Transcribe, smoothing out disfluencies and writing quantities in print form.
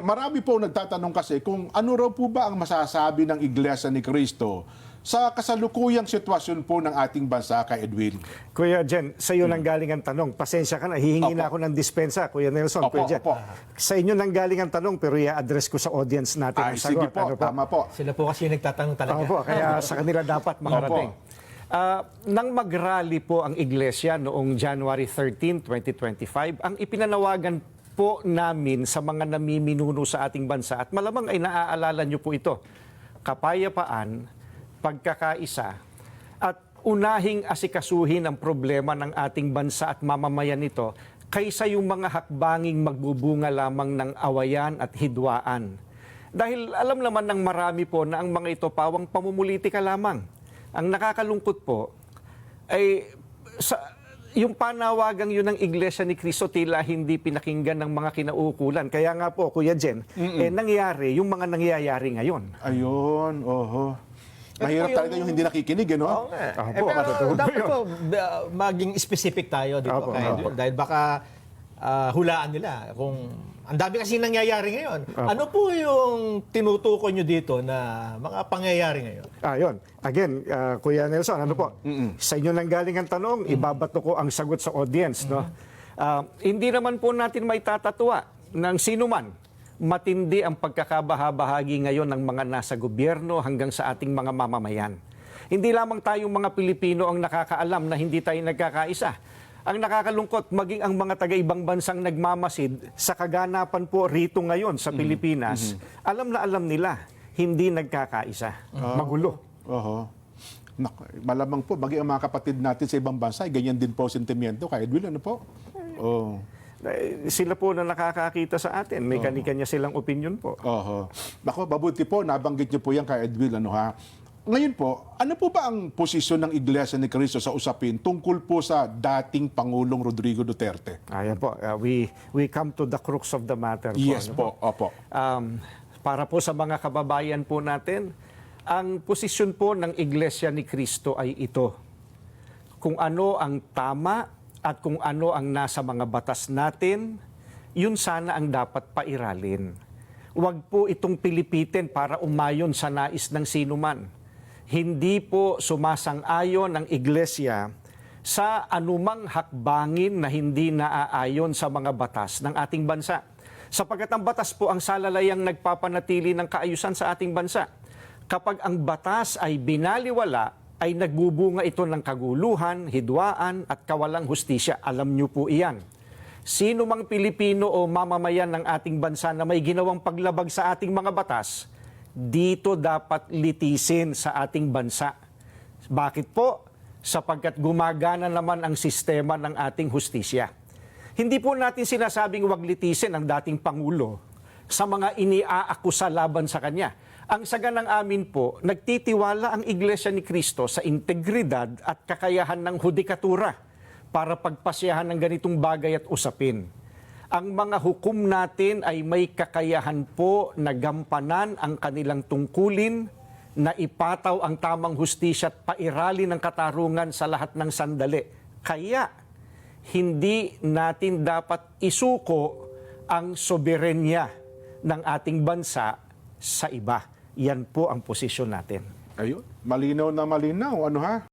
marami po nagtatanong kasi kung ano raw po ba ang masasabi ng Iglesia ni Cristo sa kasalukuyang sitwasyon po ng ating bansa, kay Edwin. Kuya Jen, sa iyo nang galing ang tanong. Pasensya ka na, hihingi na ako ng dispensa, Kuya Nelson. Opo, Kuya Jen. opo. Sa inyo nang galing ang tanong, pero i-address ko sa audience natin ang Sige sagot. po, tama po. Sila po kasi yung nagtatanong talaga. Opo, kaya sa kanila dapat makarating. Nang mag-rally po ang Iglesia noong January 13, 2025, ang ipinanawagan po namin sa mga namiminuno sa ating bansa, at malamang ay naaalala niyo po ito, kapayapaan, pagkakaisa, at unahing asikasuhin ang problema ng ating bansa at mamamayan nito kaysa yung mga hakbanging magbubunga lamang ng awayan at hidwaan. Dahil alam naman ng marami po na ang mga ito pawang pamumulitika lamang. Ang nakakalungkot po ay yung panawagang yun ng Iglesia ni Cristo tila hindi pinakinggan ng mga kinauukulan. Kaya nga po, Kuya Jen, nangyari yung mga nangyayari ngayon. Ayun, oho. Mahirap talaga yung hindi nakikinig, no? Oo nga. Opo, Pero dapat po maging specific tayo dito. Opo, opo. Dahil baka hulaan nila kung ang dami kasi nangyayari ngayon. Ano po yung tinutukoy nyo dito na mga pangyayari ngayon? Ayun. Again, Kuya Nelson, ano po? Sa inyo nang galing ang tanong, ibabato ko ang sagot sa audience. No? Hindi naman po natin may tatatwa ng sino man. Matindi ang pagkakabahabahagi ngayon ng mga nasa gobyerno hanggang sa ating mga mamamayan. Hindi lamang tayong mga Pilipino ang nakakaalam na hindi tayo nagkakaisa. Ang nakakalungkot, maging ang mga taga-ibang bansang nagmamasid sa kaganapan po rito ngayon sa Pilipinas, alam na alam nila, hindi nagkakaisa. Magulo. Oho. Malamang po, maging ang mga kapatid natin sa ibang bansa, ganyan din po sentimiento, kay Edwin, ano po? Oh. Sila po na nakakakita sa atin. May kanya-kanya silang opinion po. Oho. Bako, mabuti po, nabanggit niyo po yan kay Edwin, ano ha? Ngayon po, ano po ba ang posisyon ng Iglesia ni Cristo sa usapin tungkol po sa dating Pangulong Rodrigo Duterte? Ayan po, we come to the crux of the matter. Yes ano po, opo. Para po sa mga kababayan po natin, ang posisyon po ng Iglesia ni Cristo ay ito. Kung ano ang tama at kung ano ang nasa mga batas natin, yun sana ang dapat pairalin. Huwag po itong pilipitin para umayon sa nais ng sinuman. Hindi po sumasang-ayon ang Iglesia sa anumang hakbangin na hindi naaayon sa mga batas ng ating bansa. Sapagkat ang batas po ang salalayang nagpapanatili ng kaayusan sa ating bansa. Kapag ang batas ay binaliwala, ay nagbubunga ito ng kaguluhan, hidwaan at kawalang hustisya. Alam niyo po iyan. Sino mang Pilipino o mamamayan ng ating bansa na may ginawang paglabag sa ating mga batas, dito dapat litisin sa ating bansa. Bakit po? Sapagkat gumagana naman ang sistema ng ating hustisya. Hindi po natin sinasabing wag litisin ang dating Pangulo sa mga iniaakusa laban sa kanya. Ang saga ng amin po, nagtitiwala ang Iglesia ni Cristo sa integridad at kakayahan ng hudikatura para pagpasyahan ng ganitong bagay at usapin. Ang mga hukom natin ay may kakayahan po na gampanan ang kanilang tungkulin, na ipataw ang tamang hustisya at pairali ng katarungan sa lahat ng sandali. Kaya, hindi natin dapat isuko ang soberenya ng ating bansa sa iba. Yan po ang posisyon natin. Ayun, malinaw na malinaw, ano ha?